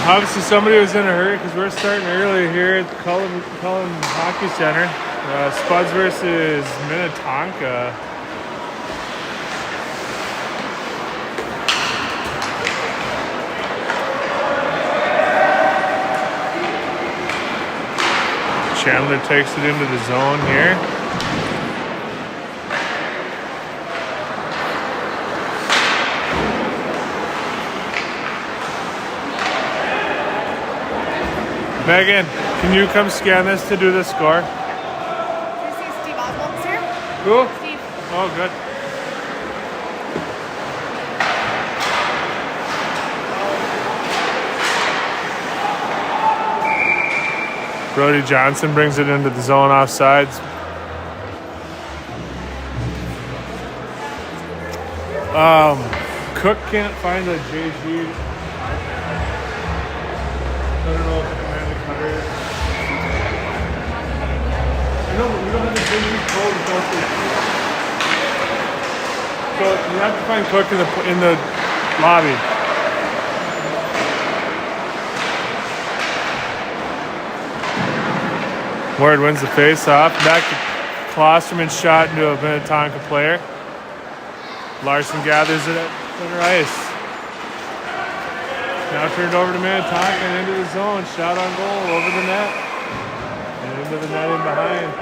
Obviously somebody was in a hurry because we're starting early here at the Cullen Hockey Center. Spuds versus Minnetonka. Chandler takes it into the zone here. Megan, can you come scan this to do the score? Do you see Steve Oswald's here? Who? Steve. Oh, good. Brody Johnson brings it into the zone offsides. Cook can't find a JG. I don't know if the command the cutter is. I know, but we don't have the JG code without the. So you have to find Cook in the lobby. Ward wins the face-off. Back to Klosterman, shot into a Minnetonka player. Larson gathers it at center ice. Now turned over to Minnetonka and into the zone. Shot on goal over the net. And into the net in behind.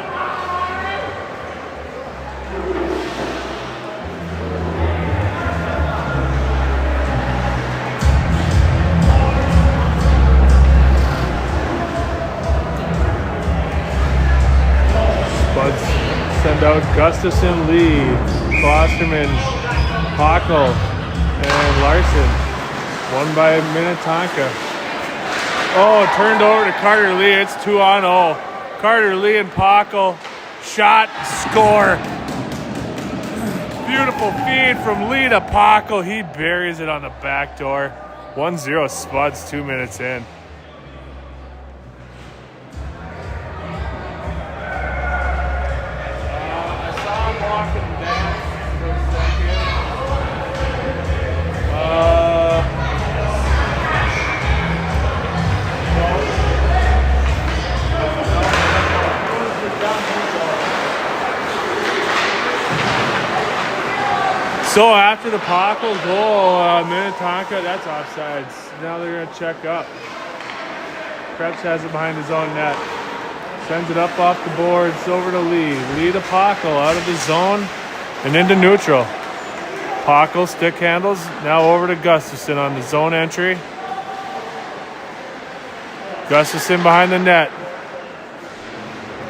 Spuds send out Gustafson, Lee, Klosterman, Pockel, and Larson. Won by Minnetonka. Oh, turned over to Carter Lee. It's 2-0. Carter Lee and Pockel. Shot, score. Beautiful feed from Lee to Pockel. He buries it on the back door. 1-0 Spuds, 2 minutes in. So after the Pockel goal, Minnetonka, that's offsides. Now they're going to check up. Krebs has it behind his own net. Sends it up off the boards over to Lee. Lee to Pockel out of the zone and into neutral. Pockel stick handles. Now over to Gustafson on the zone entry. Gustafson behind the net.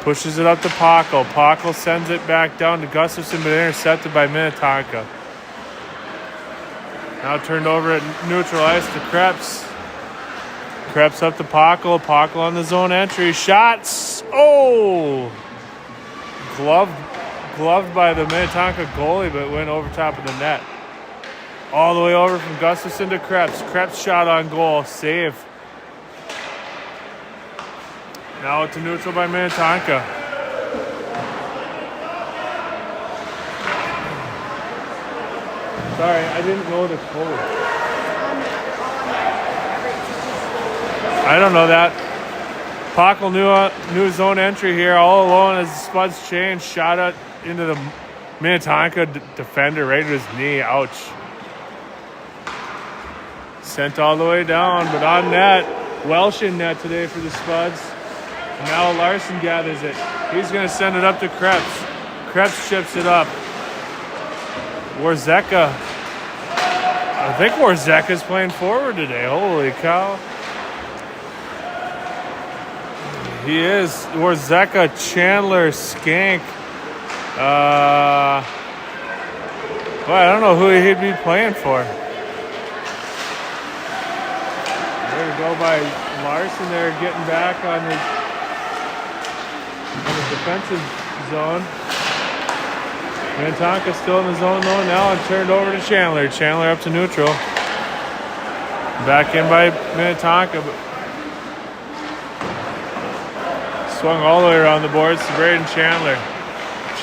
Pushes it up to Pockel. Pockel sends it back down to Gustafson, but intercepted by Minnetonka. Now turned over at neutral ice to Krebs. Krebs up to Pockel. Pockel on the zone entry. Shots. Oh! Gloved by the Minnetonka goalie, but went over top of the net. All the way over from Gustafson to Krebs. Krebs shot on goal. Save. Now to neutral by Minnetonka. Sorry, I didn't know the code. I don't know that. Pockel new zone entry here, all alone as the Spuds change. Shot it into the Minnetonka defender right at his knee. Ouch. Sent all the way down, but on net. Welsh in net today for the Spuds. Now Larson gathers it. He's going to send it up to Krebs. Krebs chips it up. Warzeka. I think Warzeka's playing forward today. Holy cow. He is. Warzeka, Chandler, Skank. Well, I don't know who he'd be playing for. There to go by Larson there, getting back on the defensive zone. Minnetonka still in the zone though now and turned over to Chandler. Chandler up to neutral. Back in by Minnetonka, but swung all the way around the boards to Braden Chandler.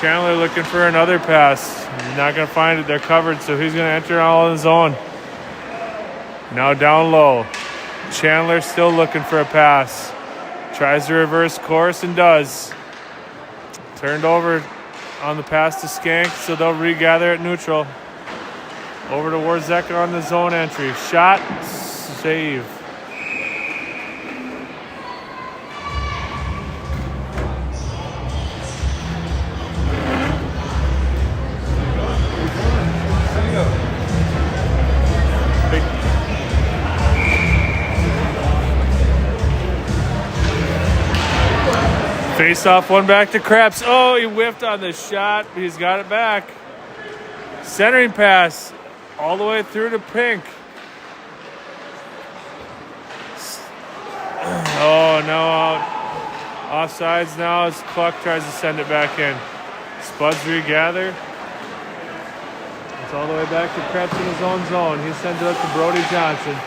Chandler looking for another pass. He's not going to find it. They're covered, so he's going to enter all in the zone. Now down low. Chandler still looking for a pass. Tries to reverse course and does. Turned over on the pass to Skank, so they'll regather at neutral. Over to Warzeka on the zone entry. Shot, save. Face off, one back to Krebs. Oh, he whiffed on the shot. He's got it back. Centering pass all the way through to Pink. Oh, no out. Offsides now as Cluck tries to send it back in. Spuds regather. It's all the way back to Krebs in his own zone. He sends it up to Brody Johnson.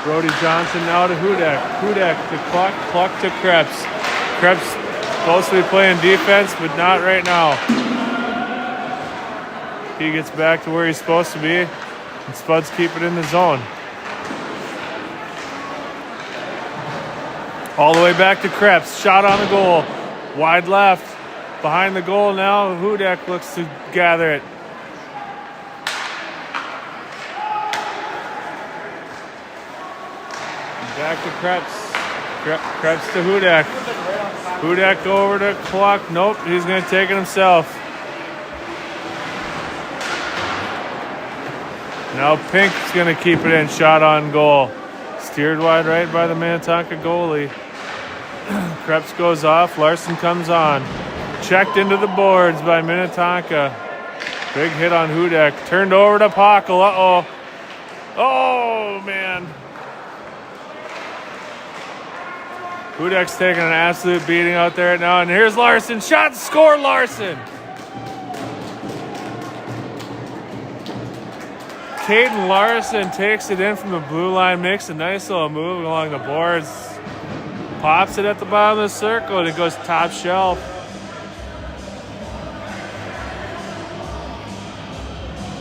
Brody Johnson now to Hudek. Hudek to Cluck. Cluck to Krebs. Krebs supposed to be playing defense, but not right now. He gets back to where he's supposed to be, and Spuds keep it in the zone. All the way back to Krebs. Shot on the goal. Wide left. Behind the goal now, Hudek looks to gather it. Back to Krebs. Krebs to Hudek. Hudek over to Cluck. Nope, he's going to take it himself. Now Pink's going to keep it in. Shot on goal. Steered wide right by the Minnetonka goalie. Krebs goes off. Larson comes on. Checked into the boards by Minnetonka. Big hit on Hudek. Turned over to Pockle. Uh-oh. Oh, man. Hudek's taking an absolute beating out there now. And here's Larson. Shot, score, Larson. Caden Larson takes it in from the blue line. Makes a nice little move along the boards. Pops it at the bottom of the circle. And it goes top shelf.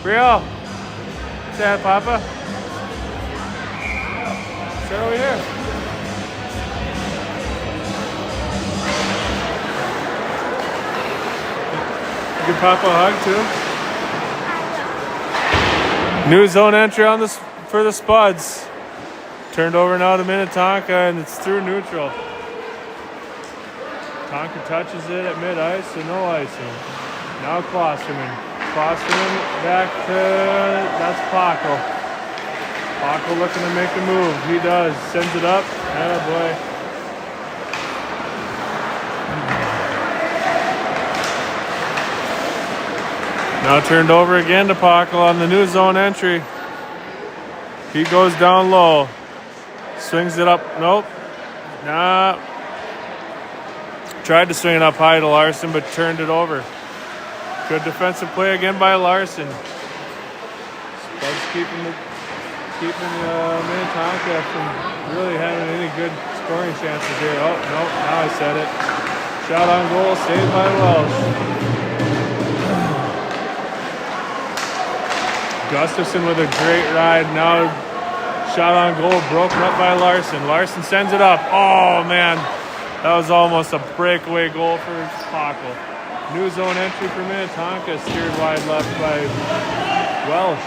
Brio. Say hi, Papa. Sit over here. Give Papa a hug too. New zone entry on this for the Spuds. Turned over now to Minnetonka, and it's through neutral. Tonka touches it at mid-ice, so no icing. Now Klosterman. Klosterman back to, that's Pockle. Pockle looking to make a move. He does. Sends it up. Oh boy. Now turned over again to Pockle on the new zone entry. He goes down low. Swings it up. Nope. Nah. Tried to swing it up high to Larson, but turned it over. Good defensive play again by Larson. Spuds keeping Minnetonka from really having any good scoring chances here. Oh, nope. Now I said it. Shot on goal, saved by Welsh. Gustafson with a great ride. Now shot on goal, broken up by Larson. Larson sends it up. Oh, man. That was almost a breakaway goal for Pockle. New zone entry for Minnetonka, steered wide left by Welsh.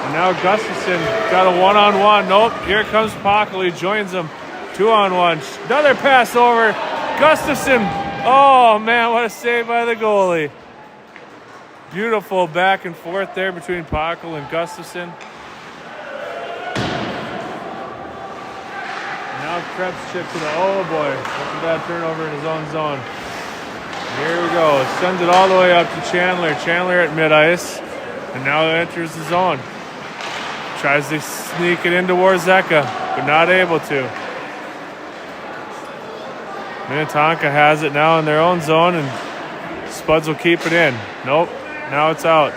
And now Gustafson got a one-on-one. Nope, here comes Pockle. He joins him. 2-on-1. Another pass over. Gustafson. Oh, man, what a save by the goalie. Beautiful back and forth there between Pockle and Gustafson. Now Krebs chips it. Oh boy, that's a bad turnover in his own zone. Here we go. Sends it all the way up to Chandler. Chandler at mid-ice. And now enters the zone. Tries to sneak it into Warzeka, but not able to. Minnetonka has it now in their own zone, and Spuds will keep it in. Nope. Now it's out.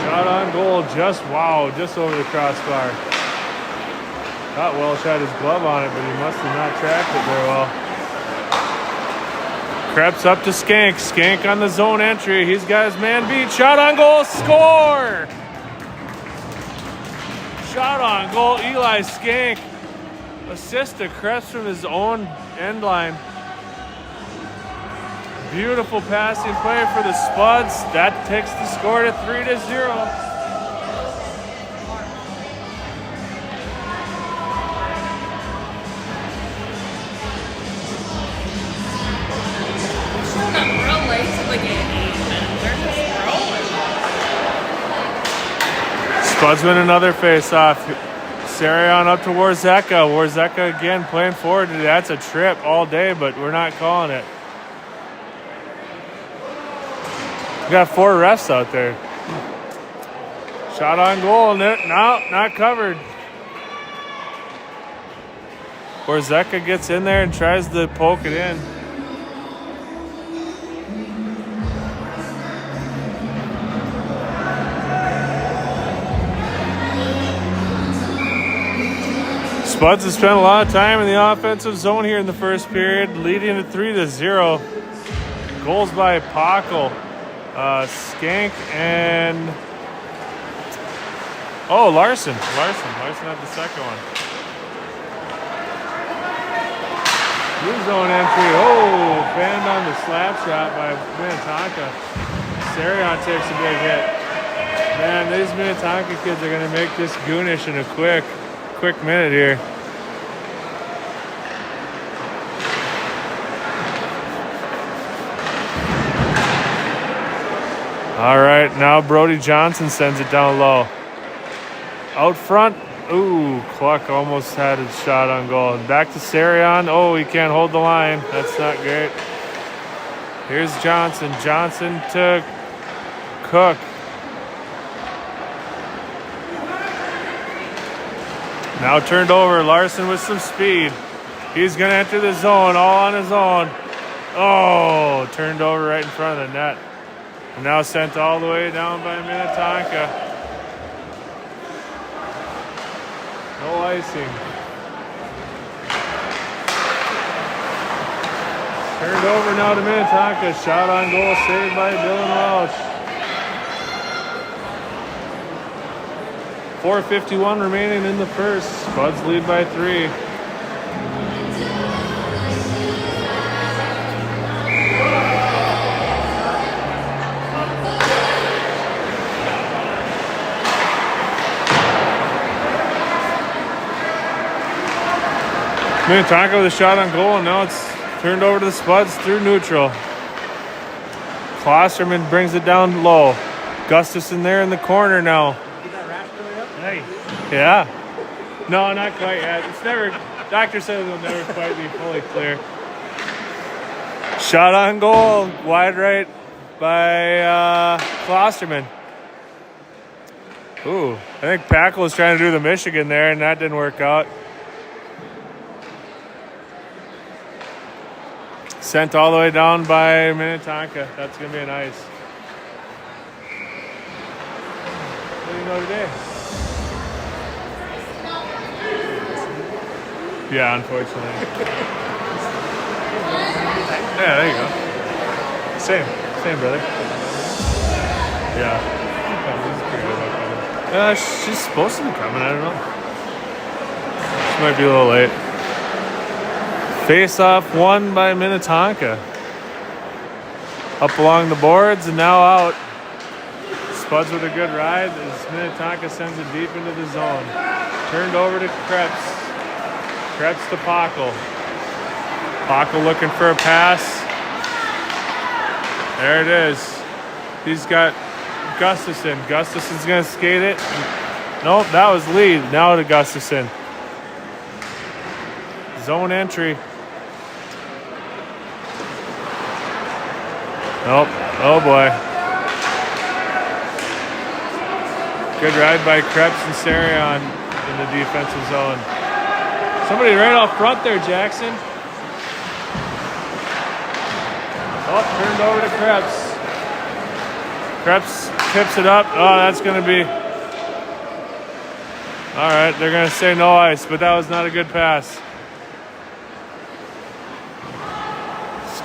Shot on goal, just over the crossbar. Thought Welsh had his glove on it, but he must have not tracked it very well. Krebs up to Skank. Skank on the zone entry. He's got his man beat. Shot on goal, score! Shot on goal. Eli Skank. Assist to Krebs from his own end line. Beautiful passing play for the Spuds. That takes the score to 3-0. Spuds win another face-off. Sarion up to Warzeka. Warzeka again playing forward. That's a trip all day, but we're not calling it. We got 4 refs out there. Shot on goal. No, not covered. Warzeka gets in there and tries to poke it in. Spuds have spent a lot of time in the offensive zone here in the first period, leading to 3-0. Goals by Pockle, Skank, and Larson. Larson had the second one. Blue zone entry. Banned on the slap shot by Minnetonka. Sarion takes a big hit. Man, these Minnetonka kids are going to make this goonish in a quick minute here. All right, now Brody Johnson sends it down low. Out front, Cluck almost had his shot on goal. Back to Sarion. He can't hold the line. That's not great. Here's Johnson. Johnson to Cook. Now turned over. Larson with some speed. He's going to enter the zone all on his own. Turned over right in front of the net. And now sent all the way down by Minnetonka. No icing. Turned over now to Minnetonka. Shot on goal saved by Dylan Welch. 4:51 remaining in the first. Spuds lead by 3. Minnetonka with a shot on goal, and now it's turned over to the Spuds through neutral. Klosterman brings it down low. Gustafson there in the corner now. Get that raspberry up? Hey. Yeah. No, not quite yet. It's never. Doctor says it'll never quite be fully clear. Shot on goal, wide right by Klosterman. I think Packle was trying to do the Michigan there, and that didn't work out. Sent all the way down by Minnetonka. That's going to be an ice. What do you know today? Yeah, unfortunately. Yeah, there you go. Same, brother. Yeah. She's supposed to be coming. I don't know. She might be a little late. Face-off won by Minnetonka. Up along the boards and now out. Spuds with a good ride as Minnetonka sends it deep into the zone. Turned over to Krebs. Krebs to Pockle. Pockle looking for a pass. There it is. He's got Gustafson. Gustafson's going to skate it. Nope, that was lead. Now to Gustafson. Zone entry. Nope. Oh boy. Good ride by Krebs and Sarion in the defensive zone. Somebody right off front there, Jackson. Turned over to Krebs. Krebs tips it up. That's going to be... All right, they're going to say no ice, but that was not a good pass.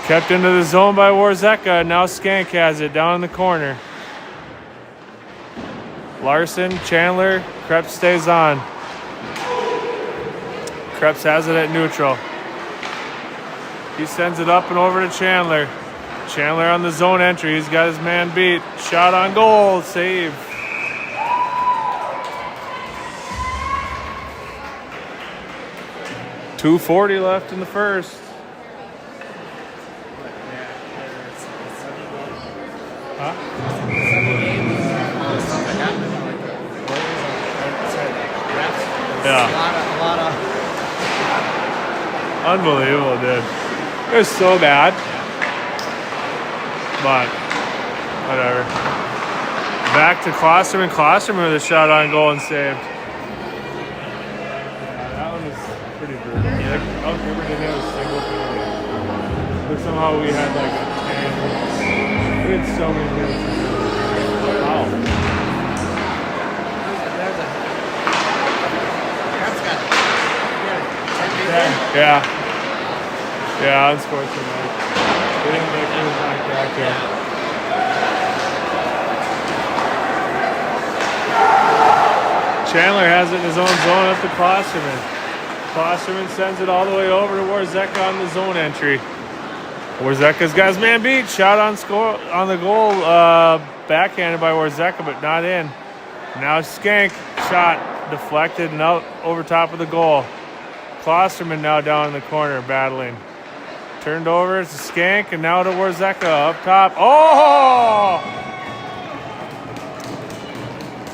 Kept into the zone by Warzeka. Now Skank has it down in the corner. Larson, Chandler, Krebs stays on. Krebs has it at neutral. He sends it up and over to Chandler. Chandler on the zone entry. He's got his man beat. Shot on goal. Save. .240 left in the first. Huh? Yeah. A lot of. Unbelievable, dude. It was so bad. But, whatever. Back to Klosterman. Klosterman with a shot on goal and saved. Yeah, that one was pretty brutal. Like, Elk River didn't have a single penalty. But somehow we had like a 10. We had so many minutes. Wow. Yeah. Yeah, unsportsmanlike. They didn't make any contact here. Chandler has it in his own zone up to Klosterman. Klosterman sends it all the way over to Warzeka on the zone entry. Warzeka's got his man beat. Shot on score on the goal, backhanded by Warzeka, but not in. Now Skank shot deflected and out over top of the goal. Klosterman now down in the corner battling. Turned over to Skank and now to Warzeka up top. Oh!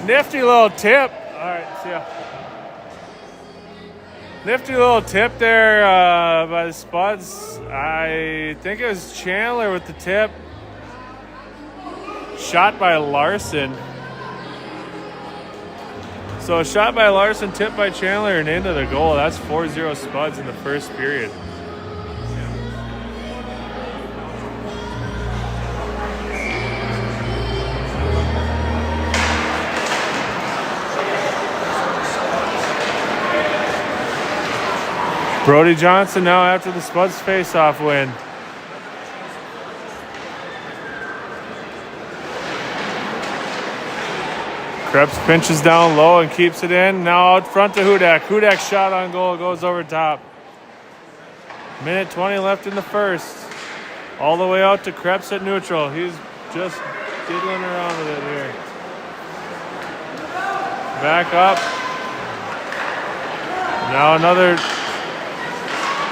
Nifty little tip. All right, see ya. Nifty little tip there by the Spuds. I think it was Chandler with the tip. Shot by Larson. So a shot by Larson, tipped by Chandler, and into the goal. That's 4-0 Spuds in the first period. Brody Johnson now after the Spuds face-off win. Krebs pinches down low and keeps it in. Now out front to Hudak. Hudak's shot on goal goes over top. Minute 20 left in the first. All the way out to Krebs at neutral. He's just diddling around with it here. Back up. Now another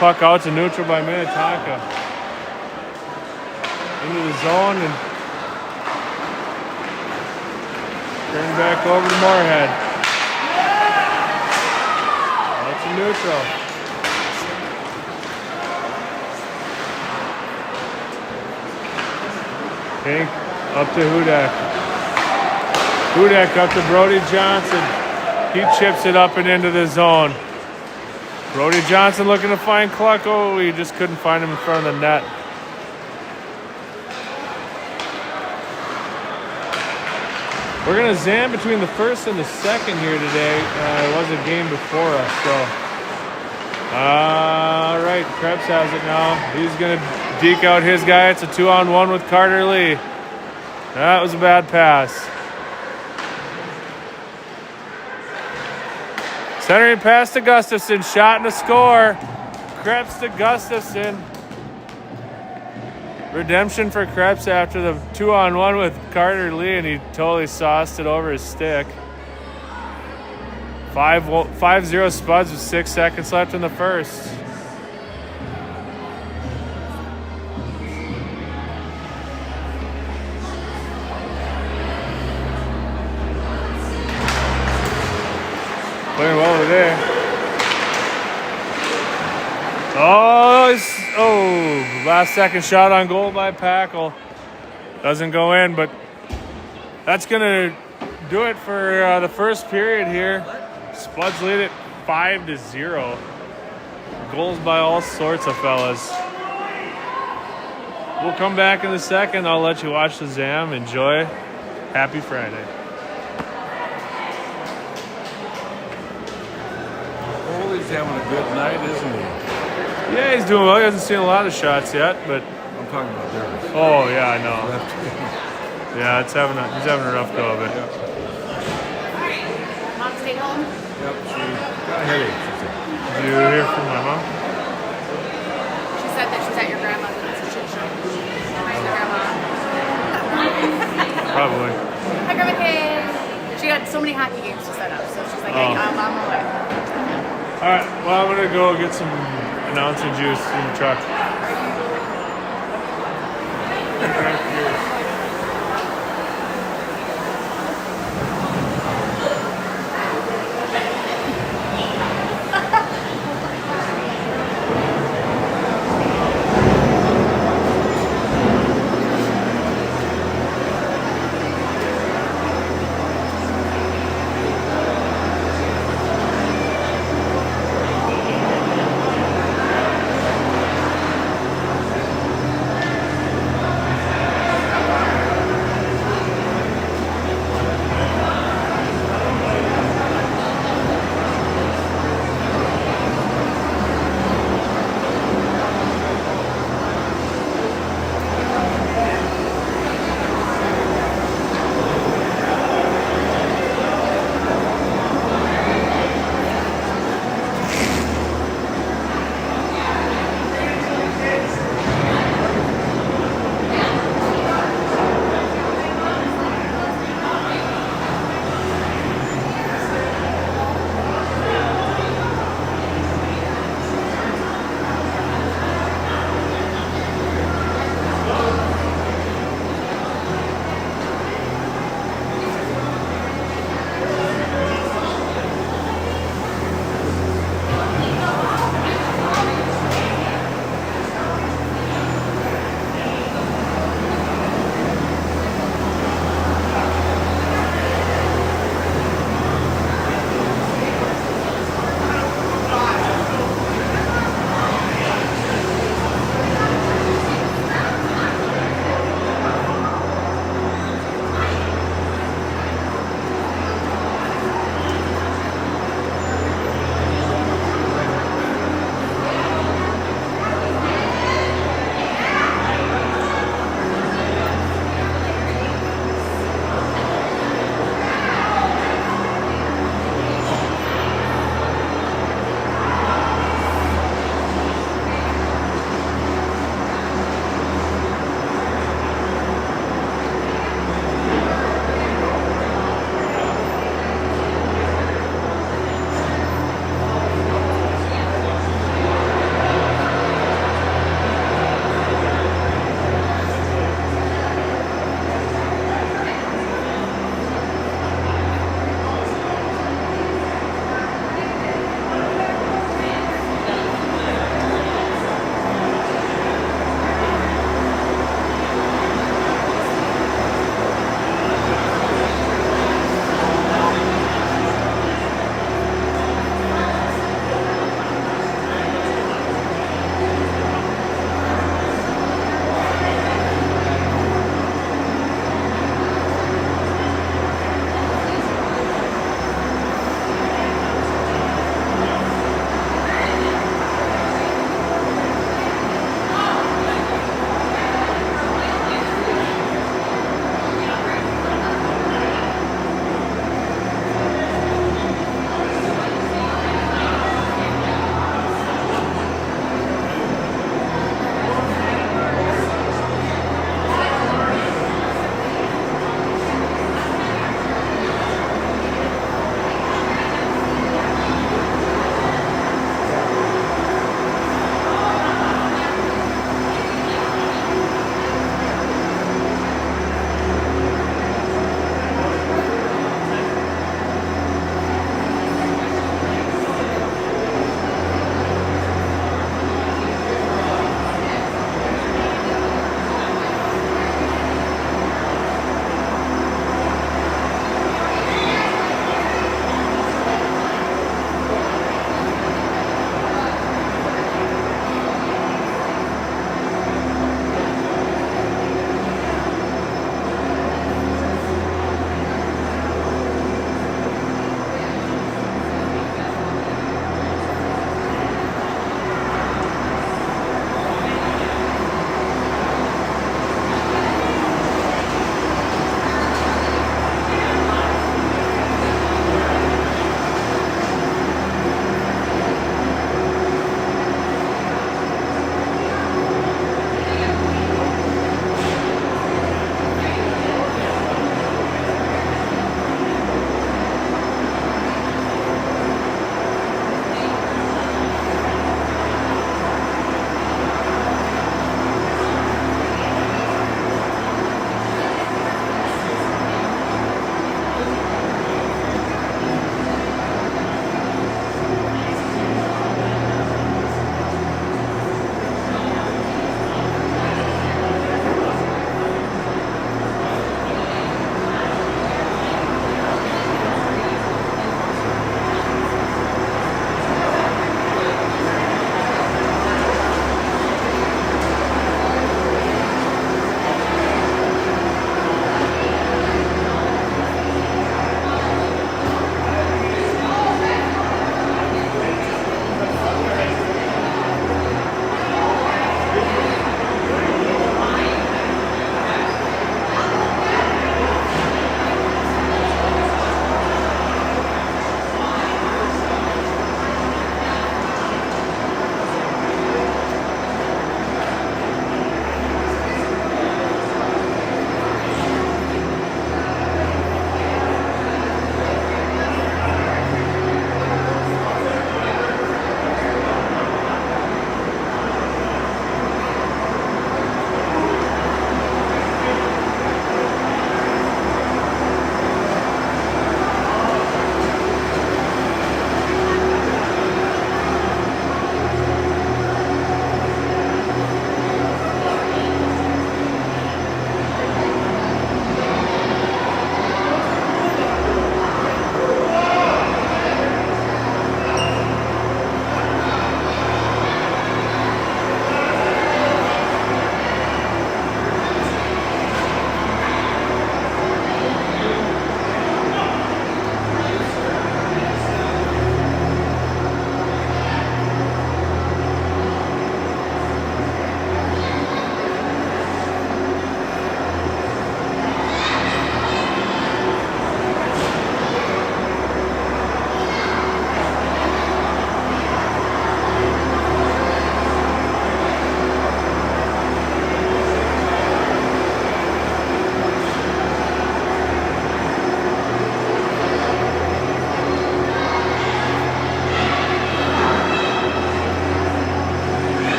puck out to neutral by Minnetonka. Into the zone and turn back over to Moorhead. That's a neutral. Pink up to Hudak. Hudak up to Brody Johnson. He chips it up and into the zone. Brody Johnson looking to find Cluck. Oh, he just couldn't find him in front of the net. We're going to zam between the first and the second here today. It was a game before us, so. All right, Krebs has it now. He's going to deke out his guy. It's a 2-on-1 with Carter Lee. That was a bad pass. Centering pass to Gustafson. Shot and a score. Krebs to Gustafson. Redemption for Krebs after the 2-on-1 with Carter Lee, and he totally sauced it over his stick. 5-0 Spuds with 6 seconds left in the first. Playing well over there. Oh, last second shot on goal by Packle. Doesn't go in, but that's going to do it for the first period here. Spuds lead it 5-0. Goals by all sorts of fellas. We'll come back in the second. I'll let you watch the Zam. Enjoy. Happy Friday. He's having a good night, isn't he? Yeah, he's doing well. He hasn't seen a lot of shots yet, but. I'm talking about theirs. Oh yeah, I know. Yeah, he's having a rough go of it. Yeah. stayed home? Yep, she got a headache, she said. Did you hear from my mom? She said that she's at your grandma's and it's a shit show. Hi, Grandma. Probably. Hi, Grandma Kay. She had so many hockey games to set up, so she's like, Oh. hey, I'm on my way. Alright, well, I'm gonna go get some announcing juice in the truck.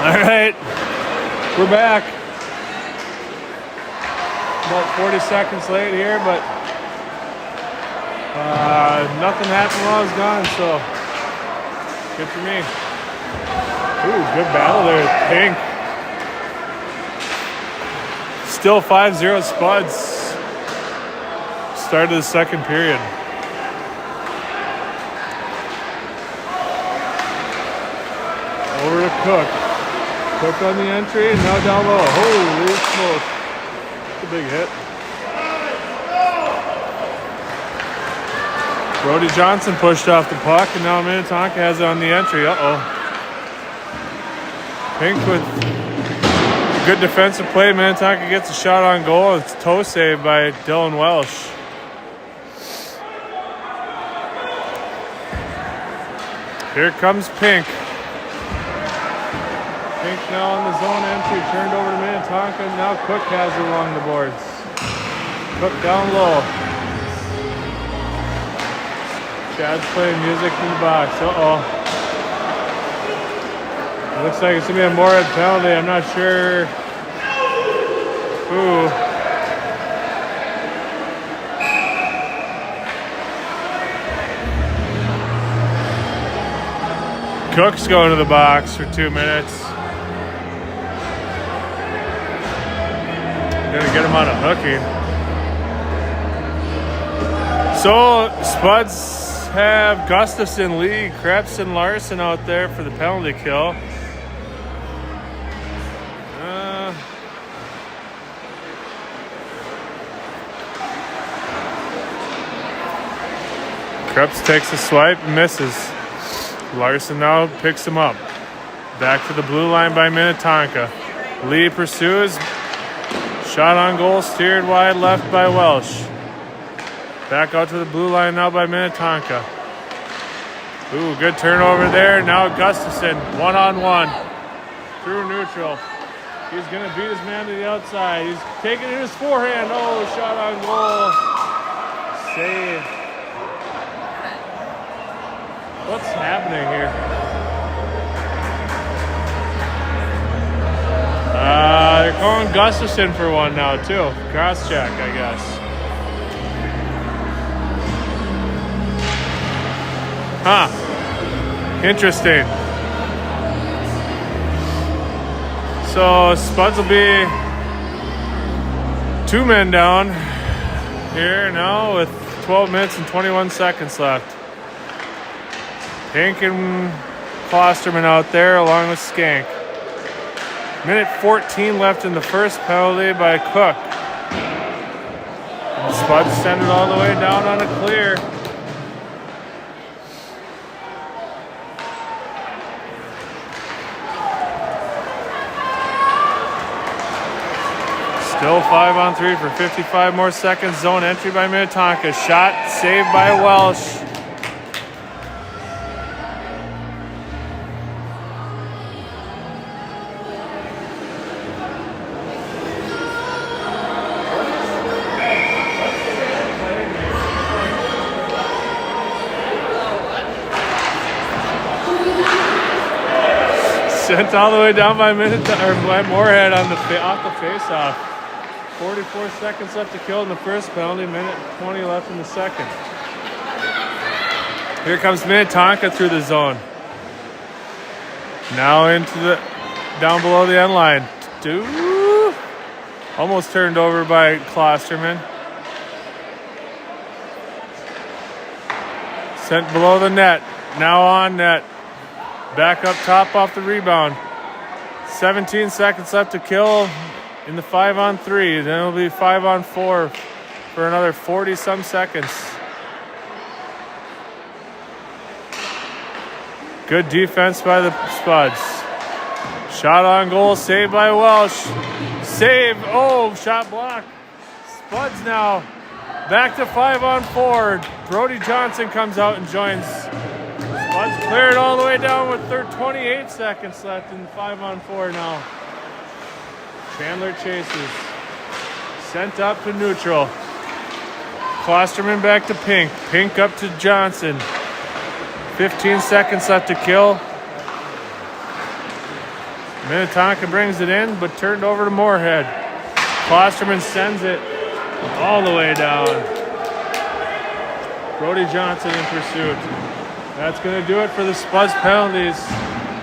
All right, we're back. About 40 seconds late here, but nothing happened while I was gone, so good for me. Ooh, good battle there, Pink. Still 5-0 Spuds. Start of the second period. Over to Cook. Cook on the entry, and now down low. Holy smoke. That's a big hit. Brody Johnson pushed off the puck, and now Minnetonka has it on the entry. Uh-oh. Pink with good defensive play. Minnetonka gets a shot on goal. It's a toe save by Dylan Welsh. Here comes Pink. Pink now on the zone entry, turned over to Minnetonka. Now Cook has it along the boards. Cook down low. Chad's playing music in the box. Uh-oh. It looks like it's going to be a Moorhead penalty. I'm not sure who. Cook's going to the box for 2 minutes. Gonna get him on a hooking. So, Spuds have Gustafson, Lee, Krebs, and Larson out there for the penalty kill. Krebs takes a swipe and misses. Larson now picks him up. Back to the blue line by Minnetonka. Lee pursues. Shot on goal, steered wide left by Welsh. Back out to the blue line now by Minnetonka. Ooh, good turnover there. Now Gustafson, one-on-one. Through neutral. He's going to beat his man to the outside. He's taking it in his forehand. Oh, shot on goal. Save. What's happening here? They're calling Gustafson for one now, too. Cross check, I guess. Huh. Interesting. So, Spuds will be 2 men down here now with 12 minutes and 21 seconds left. Pink and Klosterman out there along with Skank. Minute 14 left in the first penalty by Cook. And Spuds send it all the way down on a clear. Still 5-on-3 for 55 more seconds. Zone entry by Minnetonka. Shot saved by Welsh. Sent all the way down by by Moorhead on off the face-off. 44 seconds left to kill in the first penalty. Minute 20 left in the second. Here comes Minnetonka through the zone. Now into the down below the end line. Almost turned over by Klosterman. Sent below the net. Now on net. Back up top off the rebound. 17 seconds left to kill in the 5-on-3. Then it'll be 5-on-4 for another 40-some seconds. Good defense by the Spuds. Shot on goal, saved by Welsh. Save. Oh, shot blocked. Spuds now back to 5-on-4. Brody Johnson comes out and joins. Spuds cleared all the way down with 28 seconds left in 5-on-4 now. Chandler chases. Sent up to neutral. Klosterman back to Pink. Pink up to Johnson. 15 seconds left to kill. Minnetonka brings it in, but turned over to Moorhead. Klosterman sends it all the way down. Brody Johnson in pursuit. That's going to do it for the Spuds penalties.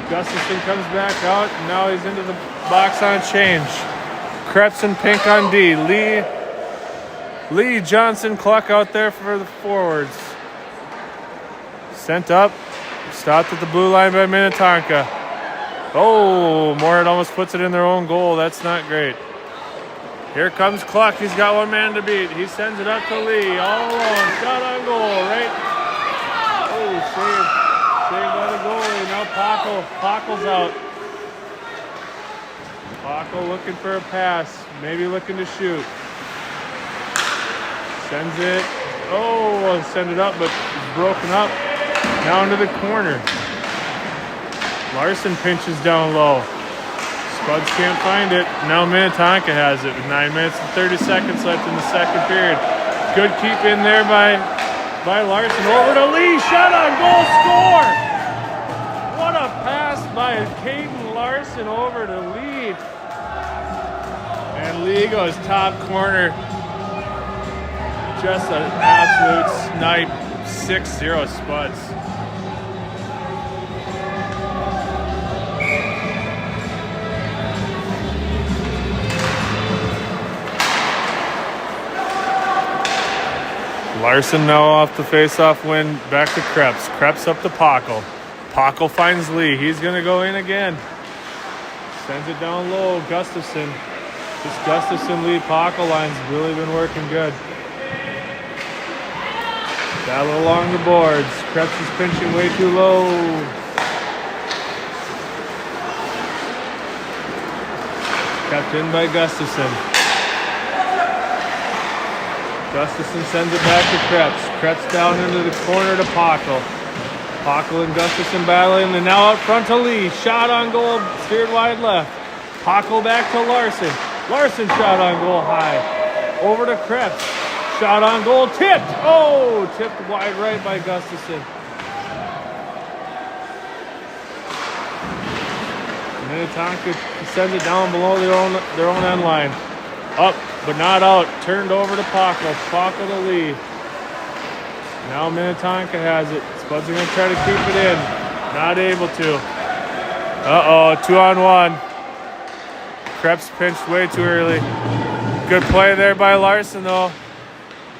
Gustafson comes back out, and now he's into the box on change. Krebs and Pink on D. Lee, Johnson, Cluck out there for the forwards. Sent up, stopped at the blue line by Minnetonka. Oh, Moorhead almost puts it in their own goal. That's not great. Here comes Cluck. He's got one man to beat. He sends it up to Lee. All alone. Shot on goal, right? Oh, saved by the goalie. Now Pockel's out. Pockel looking for a pass. Maybe looking to shoot. Sends it. Oh, send it up, but it's broken up. Now into the corner. Larson pinches down low. Spuds can't find it. Now Minnetonka has it with 9 minutes and 30 seconds left in the second period. Good keep in there by Larson. Over to Lee. Shot on goal. Score! What a pass by Caden Larson over to Lee. And Lee goes top corner. Just an absolute snipe. 6-0 Spuds. Larson now off the face-off win, back to Krebs. Krebs up to Pockel. Pockel finds Lee. He's going to go in again. Sends it down low. Gustafson. This Gustafson-Lee Pockel line's really been working good. Battle along the boards. Krebs is pinching way too low. Kept in by Gustafson. Gustafson sends it back to Krebs. Krebs down into the corner to Pockel. Pockel and Gustafson battling, and now out front to Lee. Shot on goal, steered wide left. Pockel back to Larson. Larson shot on goal high. Over to Krebs. Shot on goal, tipped. Oh, tipped wide right by Gustafson. Minnetonka sends it down below their own end line. Up, but not out. Turned over to Pockel. Pockel to Lee. Now Minnetonka has it. Spuds are going to try to keep it in. Not able to. Uh-oh, 2-on-1. Krebs pinched way too early. Good play there by Larson, though.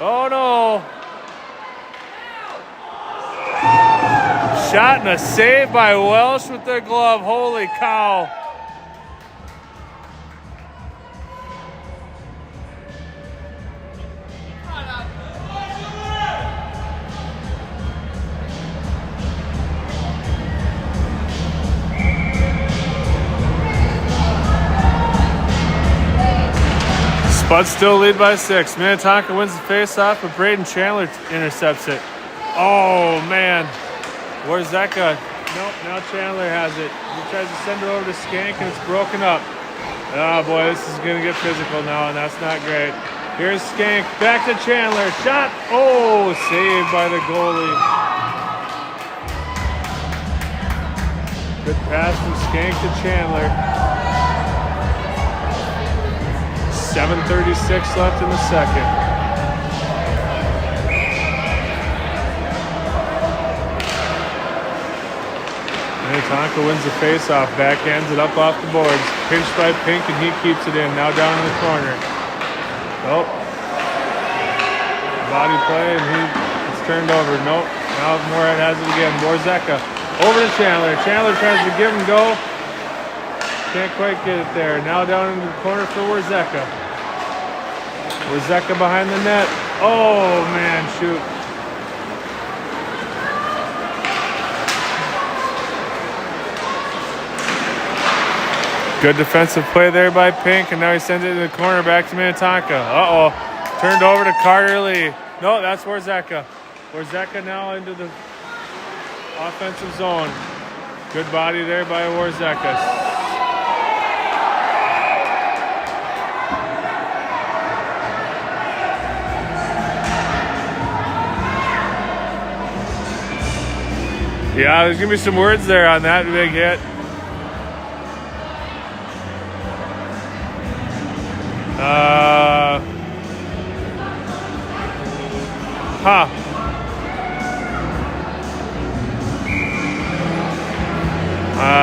Oh, no. Shot and a save by Welsh with the glove. Holy cow. Spuds still lead by 6. Minnetonka wins the face-off, but Braden Chandler intercepts it. Oh, man. Where's that guy? Nope, now Chandler has it. He tries to send it over to Skank, and it's broken up. Oh, boy, this is going to get physical now, and that's not great. Here's Skank. Back to Chandler. Shot. Oh, saved by the goalie. Good pass from Skank to Chandler. 7:36 left in the second. Minnetonka wins the face-off. Backhands it up off the boards. Pinched by Pink, and he keeps it in. Now down in the corner. Oh. Body play, and it's turned over. Nope. Now Moorhead has it again. Borzeka over to Chandler. Chandler tries to give and go. Can't quite get it there. Now down in the corner for Warzeka. Warzeka behind the net. Oh, man, shoot. Good defensive play there by Pink, and now he sends it in the corner back to Minnetonka. Uh-oh. Turned over to Carter Lee. No, that's Warzeka. Warzeka now into the offensive zone. Good body there by Warzeka. Yeah, there's going to be some words there on that big hit.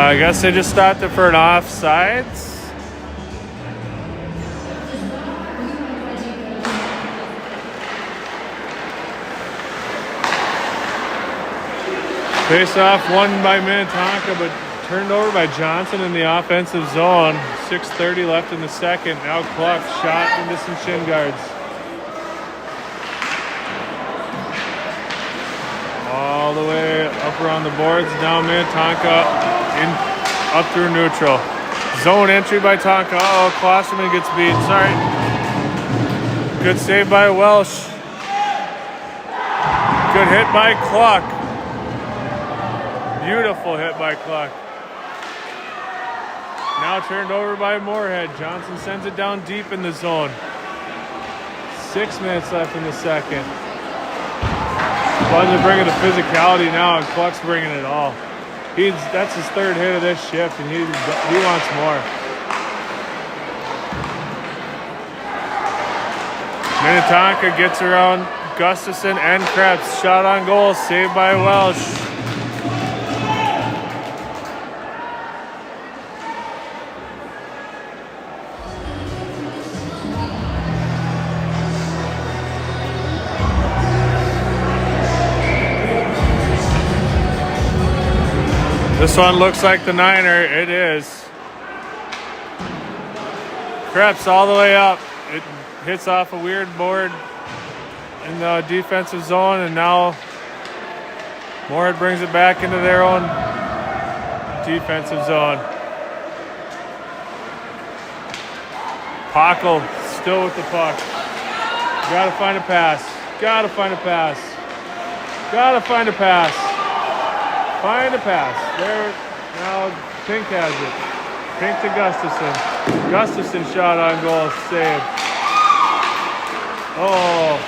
I guess they just stopped it for an offsides. Face off won by Minnetonka, but turned over by Johnson in the offensive zone. 6:30 left in the second. Now Cluck shot into some shin guards. All the way up around the boards. Now Minnetonka up through neutral. Zone entry by Tonka. Uh-oh, Klosterman gets beat. Sorry. Good save by Welsh. Good hit by Cluck. Beautiful hit by Cluck. Now turned over by Moorhead. Johnson sends it down deep in the zone. 6 minutes left in the second. Buds are bringing the physicality now, and Cluck's bringing it all. That's his third hit of this shift, and he wants more. Minnetonka gets around Gustafson and Krebs. Shot on goal, saved by Welsh. This one looks like the Niner. It is. Krebs all the way up. It hits off a weird board in the defensive zone, and now Moorhead brings it back into their own defensive zone. Pockel still with the puck. Gotta find a pass. Gotta find a pass. Gotta find a pass. Find a pass. There. Now Pink has it. Pink to Gustafson. Gustafson shot on goal. Saved. Oh.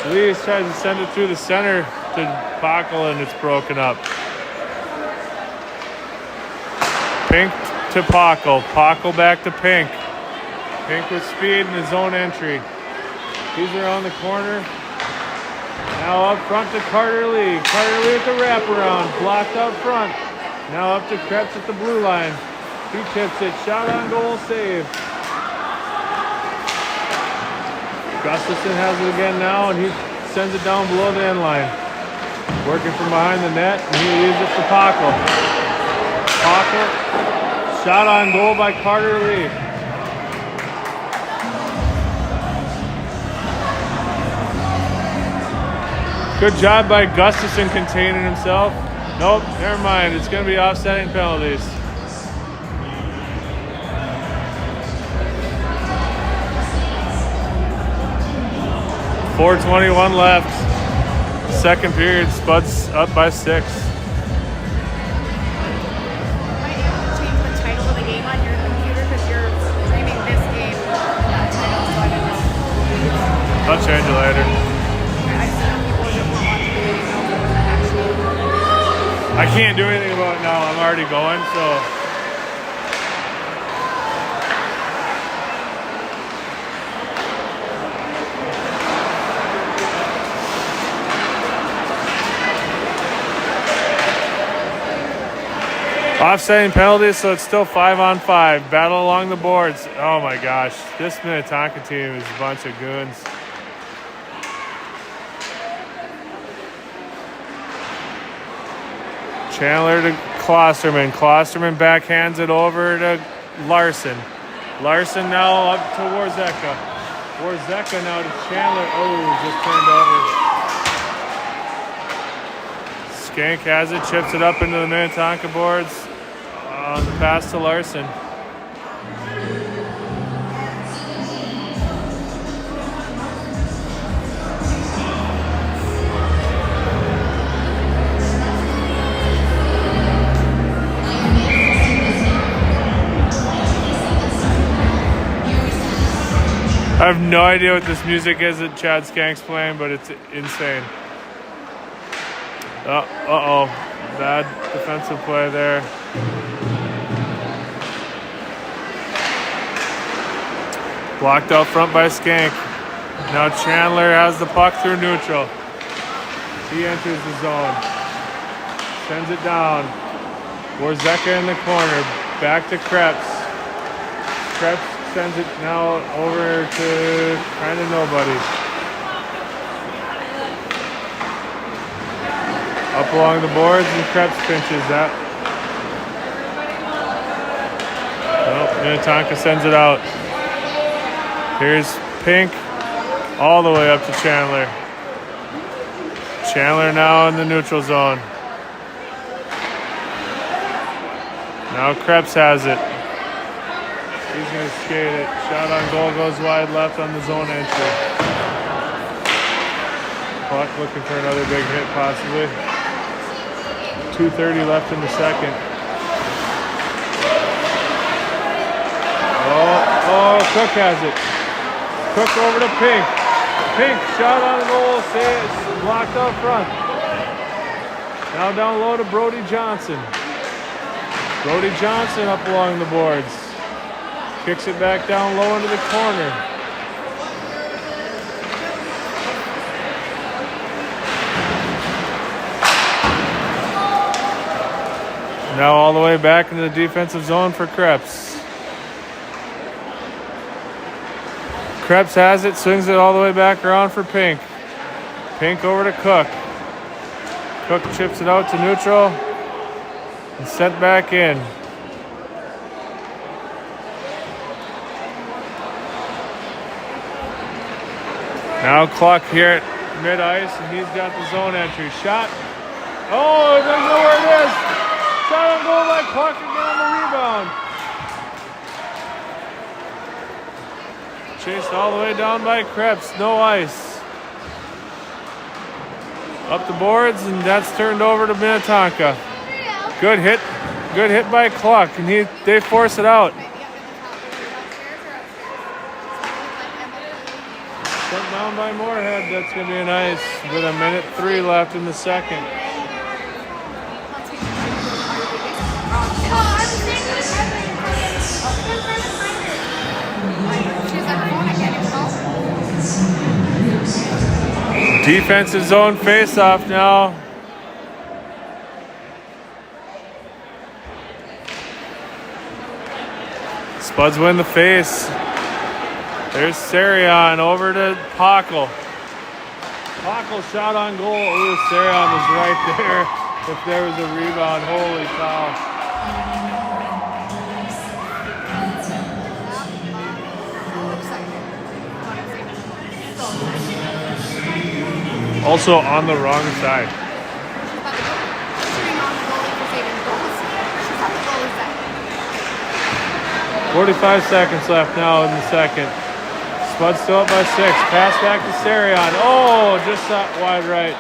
Lees tries to send it through the center to Pockel, and it's broken up. Pink to Pockel. Pockel back to Pink. Pink with speed in his zone entry. He's around the corner. Now up front to Carter Lee. Carter Lee with the wraparound. Blocked up front. Now up to Krebs at the blue line. He tips it. Shot on goal. Save. Gustafson has it again now, and he sends it down below the end line. Working from behind the net, and he leaves it for Pockel. Pockel. Shot on goal by Carter Lee. Good job by Gustafson containing himself. Nope, never mind. It's going to be offsetting penalties. .421 left. Second period, Spuds up by 6. Might have to change the title of the game on your computer because you're streaming this game. That title, so I don't know. I'll change it later. I just know people that were watching the video actually. I can't do anything about it now. I'm already going, so. Offsetting penalties, so it's still 5-on-5. Battle along the boards. Oh my gosh, this Minnetonka team is a bunch of goons. Chandler to Klosterman. Klosterman backhands it over to Larson. Larson now up to Warzeka. Warzeka now to Chandler. Oh, just turned over. Skank has it, chips it up into the Minnetonka boards. On the pass to Larson. I have no idea what this music is that Chad Skank's playing, but it's insane. Uh-oh. Bad defensive play there. Blocked out front by Skank. Now Chandler has the puck through neutral. He enters the zone. Sends it down. Warzeka in the corner. Back to Krebs. Krebs sends it now over to kind of nobody. Up along the boards and Krebs pinches that. Well, Minnetonka sends it out. Here's Pink all the way up to Chandler. Chandler now in the neutral zone. Now Krebs has it. He's going to skate it. Shot on goal goes wide left on the zone entry. Puck looking for another big hit possibly. 2:30 left in the second. Oh, Cook has it. Cook over to Pink. Pink shot on goal. It's blocked out front. Now down low to Brody Johnson. Brody Johnson up along the boards. Kicks it back down low into the corner. Now all the way back into the defensive zone for Krebs. Krebs has it, swings it all the way back around for Pink. Pink over to Cook. Cook chips it out to neutral and sent back in. Now Cluck here at mid-ice, and he's got the zone entry. Shot. Oh, he doesn't know where it is. Shot on goal by Cluck again on the rebound. Chased all the way down by Krebs. No ice. Up the boards, and that's turned over to Minnetonka. Good hit. Good hit by Cluck, and they force it out. Sent down by Moorhead. That's going to be an ice with 1:03 left in the second. Defensive zone face-off now. Spuds win the face. There's Sarion over to Pockle. Pockle shot on goal. Ooh, Sarion was right there. If there was a rebound, holy cow. Also on the wrong side. 45 seconds left now in the second. Spud's still up by 6. Pass back to Sarion. Oh, just wide right.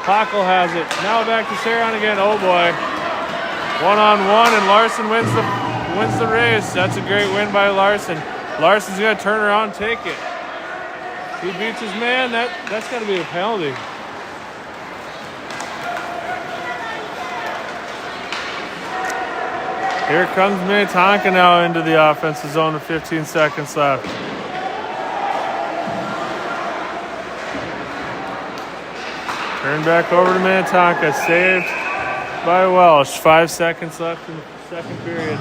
Pockle has it. Now back to Sarion again. Oh boy. 1-on-1, and Larson wins the race. That's a great win by Larson. Larson's gonna turn around and take it. He beats his man. That's got to be a penalty. Here comes Minnetonka now into the offensive zone with 15 seconds left. Turn back over to Minnetonka. Saved by Welsh. 5 seconds left in the second period.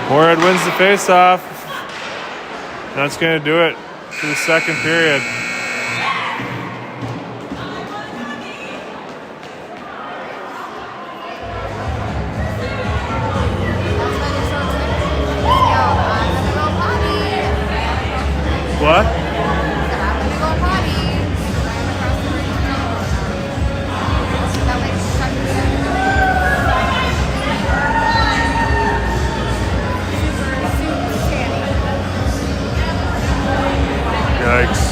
Moorhead wins the face-off. That's going to do it for the second period. What? Yikes.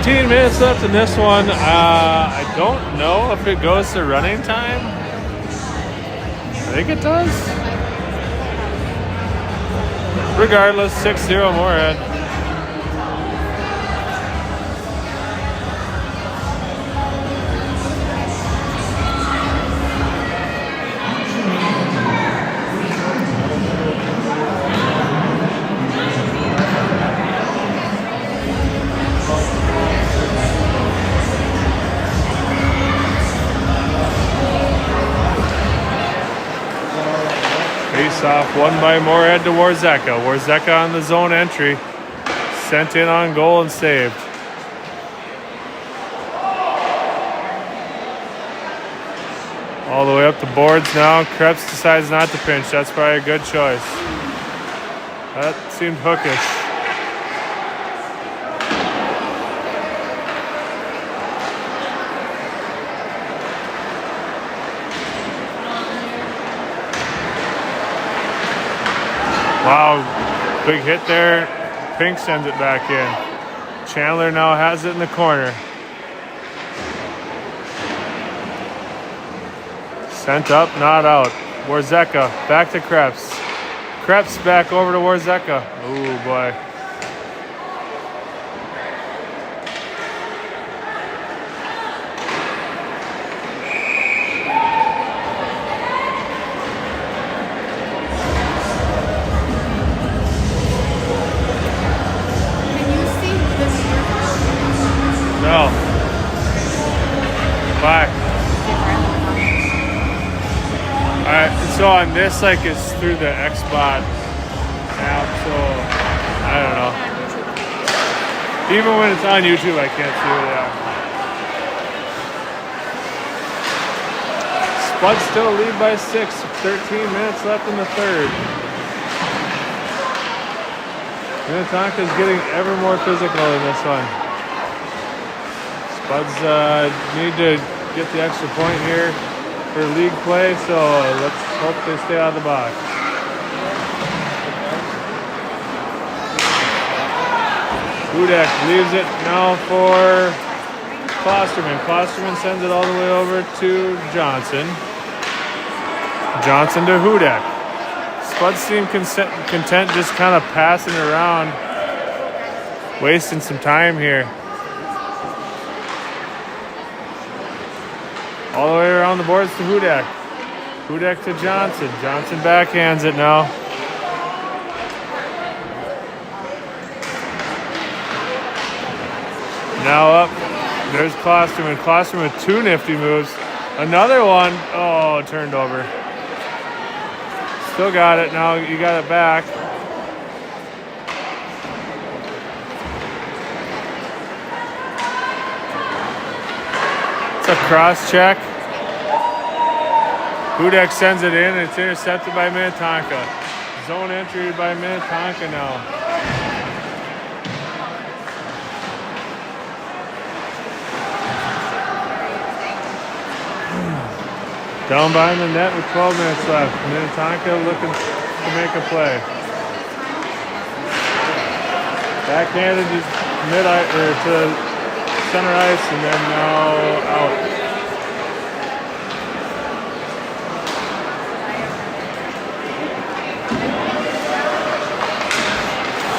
13 minutes left in this one. I don't know if it goes to running time. I think it does. Regardless, 6-0 Moorhead. Face-off won by Moorhead to Warzeka. Warzeka on the zone entry. Sent in on goal and saved. All the way up the boards now. Krebs decides not to pinch. That's probably a good choice. That seemed hookish. Wow, big hit there. Pink sends it back in. Chandler now has it in the corner. Sent up, not out. Warzeka back to Krebs. Krebs back over to Warzeka. Oh boy. Can you see this here? No. Bye. Alright, so on this, like, it's through the Xbot app, so I don't know. Even when it's on YouTube, I can't see it out. Spuds still lead by 6. 13 minutes left in the third. Minnetonka's getting ever more physical in this one. Spuds need to get the extra point here for league play, so let's hope they stay out of the box. Hudek leaves it now for Klosterman. Klosterman sends it all the way over to Johnson. Johnson to Hudek. Spuds seem content just kind of passing around, wasting some time here. All the way around the boards to Hudek. Hudek to Johnson. Johnson backhands it now. Now up. There's Klosterman. Klosterman with 2 nifty moves. Another one. Oh, turned over. Still got it. Now you got it back. It's a cross check. Hudek sends it in, and it's intercepted by Minnetonka. Zone entry by Minnetonka now. Down behind the net with 12 minutes left. Minnetonka looking to make a play. Backhanded to center ice, and then now out.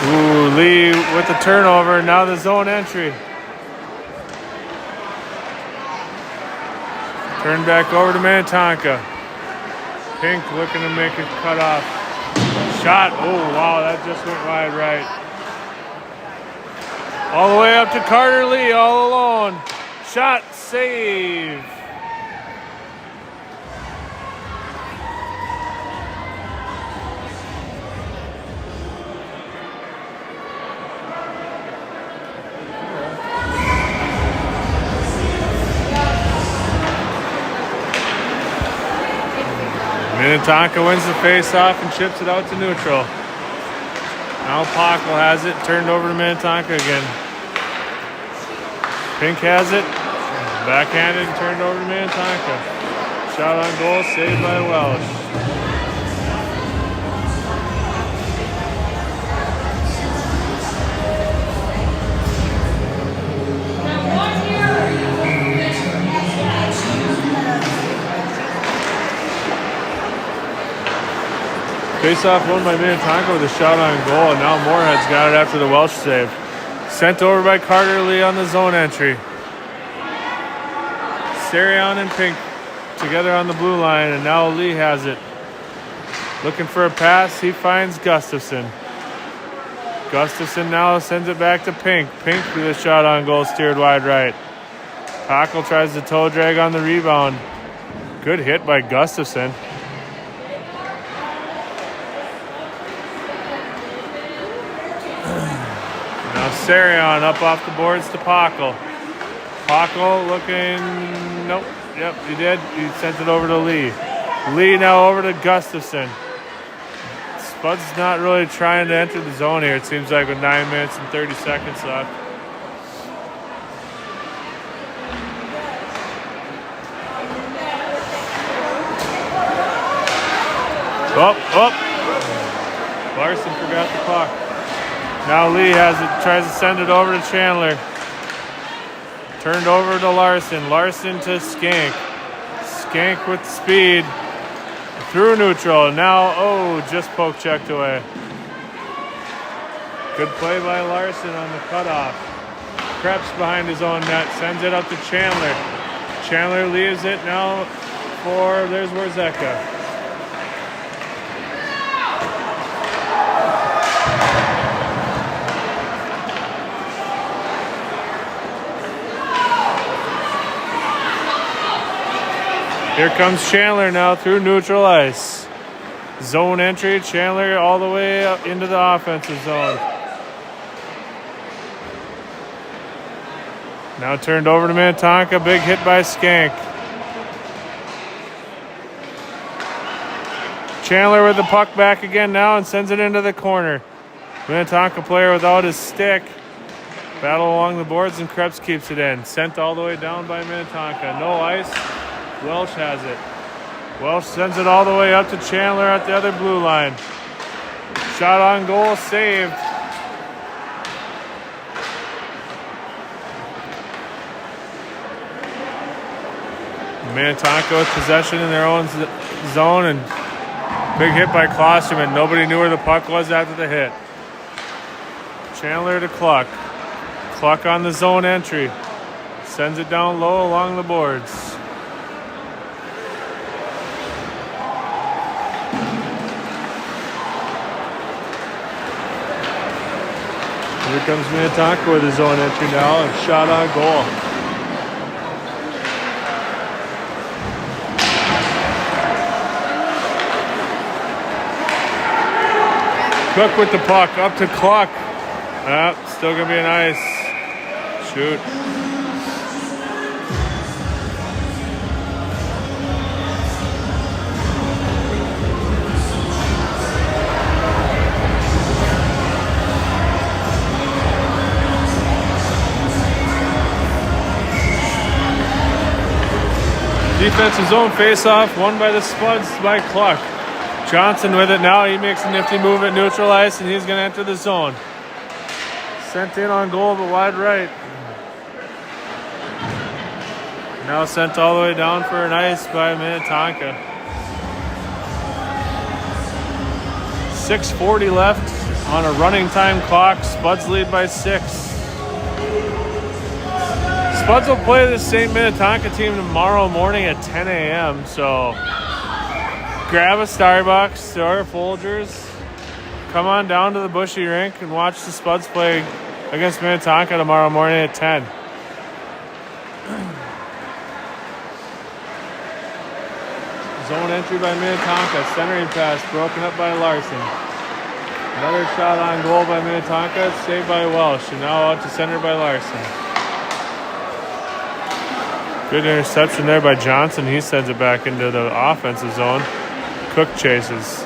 Ooh, Lee with the turnover. Now the zone entry. Turn back over to Minnetonka. Pink looking to make it cut off. Shot. Oh, wow, that just went wide right. All the way up to Carter Lee, all alone. Shot, save. Minnetonka wins the face-off and chips it out to neutral. Now Pockel has it, turned over to Minnetonka again. Pink has it, backhanded and turned over to Minnetonka. Shot on goal, saved by Welsh. Face-off won by Minnetonka with a shot on goal, and now Moorhead's got it after the Welsh save. Sent over by Carter Lee on the zone entry. Sarion and Pink together on the blue line, and now Lee has it. Looking for a pass, he finds Gustafson. Gustafson now sends it back to Pink. Pink with a shot on goal, steered wide right. Cockle tries to toe drag on the rebound. Good hit by Gustafson. Now Sarion up off the boards to Pockle. Pockle looking, nope, yep, he did. He sent it over to Lee. Lee now over to Gustafson. Spud's not really trying to enter the zone here, it seems like, with 9 minutes and 30 seconds left. Larson forgot the puck. Now Lee has it, tries to send it over to Chandler. Turned over to Larson. Larson to Skank. Skank with speed. Through neutral. Now, just poke checked away. Good play by Larson on the cutoff. Krebs behind his own net. Sends it up to Chandler. Chandler leaves it now for, there's Warzeka. Here comes Chandler now through neutral ice. Zone entry, Chandler all the way up into the offensive zone. Now turned over to Minnetonka, big hit by Skank. Chandler with the puck back again now and sends it into the corner. Minnetonka player without his stick. Battle along the boards and Krebs keeps it in. Sent all the way down by Minnetonka. No ice. Welsh has it. Welsh sends it all the way up to Chandler at the other blue line. Shot on goal, saved. Minnetonka with possession in their own zone, and big hit by Klosterman. Nobody knew where the puck was after the hit. Chandler to Cluck. Cluck on the zone entry. Sends it down low along the boards. Here comes Minnetonka with his own entry now, and shot on goal. Cook with the puck, up to Cluck. Still gonna be a nice shoot. Defensive zone face-off, won by the Spuds by Cluck. Johnson with it now. He makes a nifty move at neutral ice, and he's going to enter the zone. Sent in on goal, but wide right. Now sent all the way down for an ice by Minnetonka. 6:40 left on a running time clock. Spuds lead by 6. Spuds will play the St. Minnetonka team tomorrow morning at 10 a.m. So grab a Starbucks or a Folgers. Come on down to the Bushy Rink and watch the Spuds play against Minnetonka tomorrow morning at 10. Zone entry by Minnetonka. Centering pass broken up by Larson. Another shot on goal by Minnetonka. Saved by Welsh. And now out to center by Larson. Good interception there by Johnson. He sends it back into the offensive zone. Cook chases.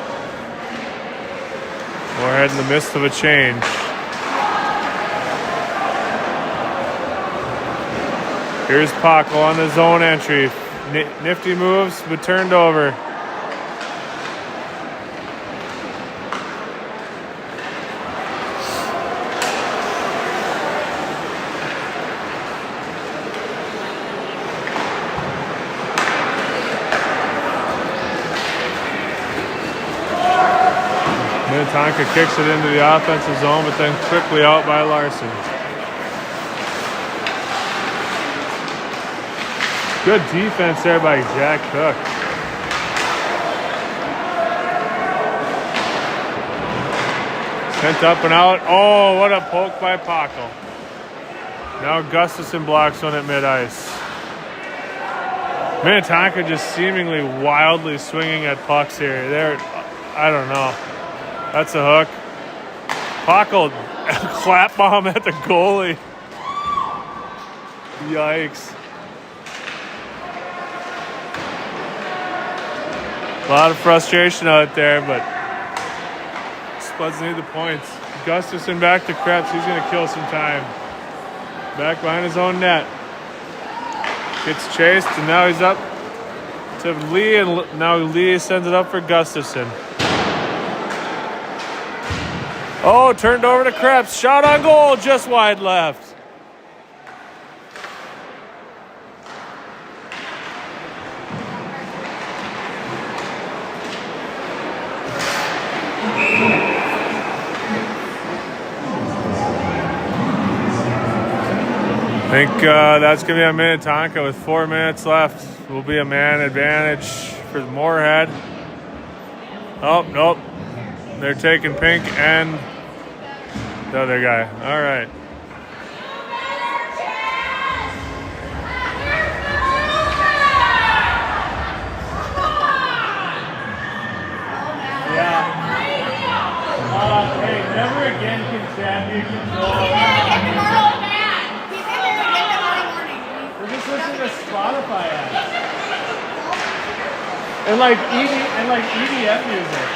Moorhead in the midst of a change. Here's Pockle on the zone entry. Nifty moves, but turned over. Minnetonka kicks it into the offensive zone, but then quickly out by Larson. Good defense there by Jack Cook. Sent up and out. Oh, what a poke by Pockel. Now Gustafson blocks one at mid-ice. Minnetonka just seemingly wildly swinging at pucks here. I don't know. That's a hook. Pockel clap bomb at the goalie. Yikes. A lot of frustration out there, but Spuds need the points. Gustafson back to Krebs. He's going to kill some time. Back behind his own net. Gets chased, and now he's up to Lee, and now Lee sends it up for Gustafson. Oh, turned over to Krebs. Shot on goal, just wide left. I think that's going to be on Minnetonka with 4 minutes left. Will be a man advantage for Moorhead. Oh, nope. They're taking Pink and the other guy. All right. Yeah. Hey, never again can champion control. Listen to Spotify ads and like EDM music.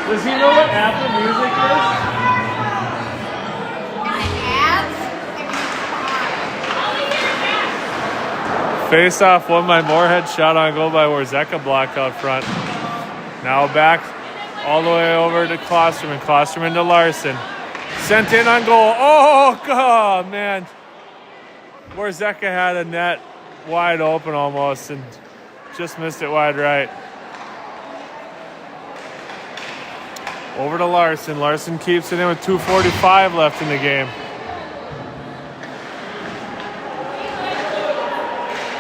Does he know what Apple Music is? Face off one by Moorhead, shot on goal by Warzeka, blocked out front. Now back all the way over to Klosterman. Klosterman to Larson. Sent in on goal. Oh, God, man. Warzeka had a net wide open almost and just missed it wide right. Over to Larson. Larson keeps it in with 2:45 left in the game.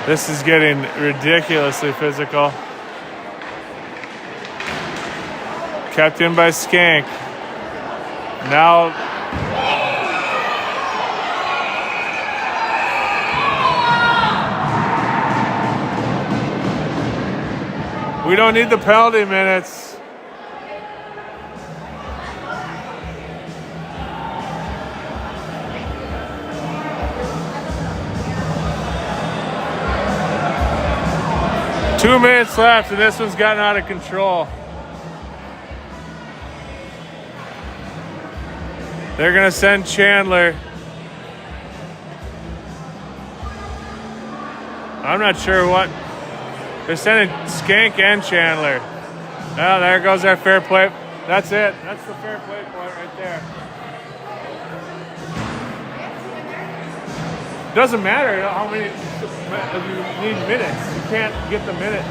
This is getting ridiculously physical. Kept in by Skank. Now we don't need the penalty minutes. Two minutes left, and this one's gotten out of control. They're going to send Chandler. I'm not sure what. They're sending Skank and Chandler. Well, there goes our fair play. That's it. That's the fair play point right there. Doesn't matter how many you need minutes. You can't get the minutes.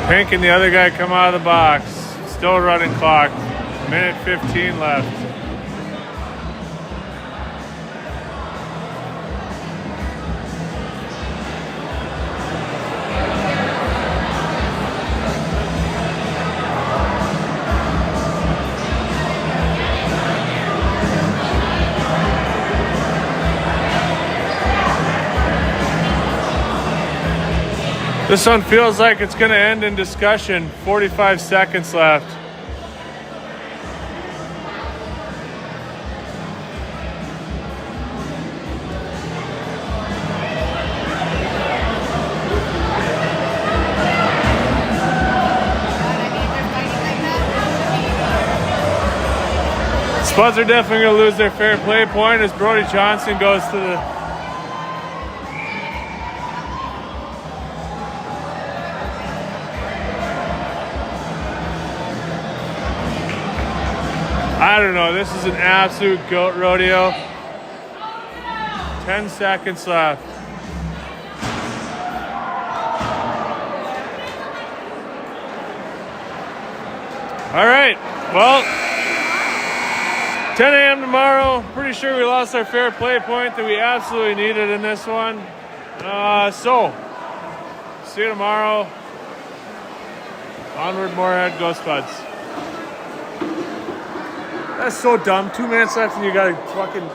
Pink and the other guy come out of the box. Still running clock. Minute 15 left. This one feels like it's going to end in discussion. 45 seconds left. Spuds are definitely going to lose their fair play point as Brody Johnson goes to the... I don't know. This is an absolute goat rodeo. 10 seconds left. All right. Well, 10 a.m. tomorrow. Pretty sure we lost our fair play point that we absolutely needed in this one. So, see you tomorrow. Onward, Moorhead, go Spuds. That's so dumb. 2 minutes left and you got to fucking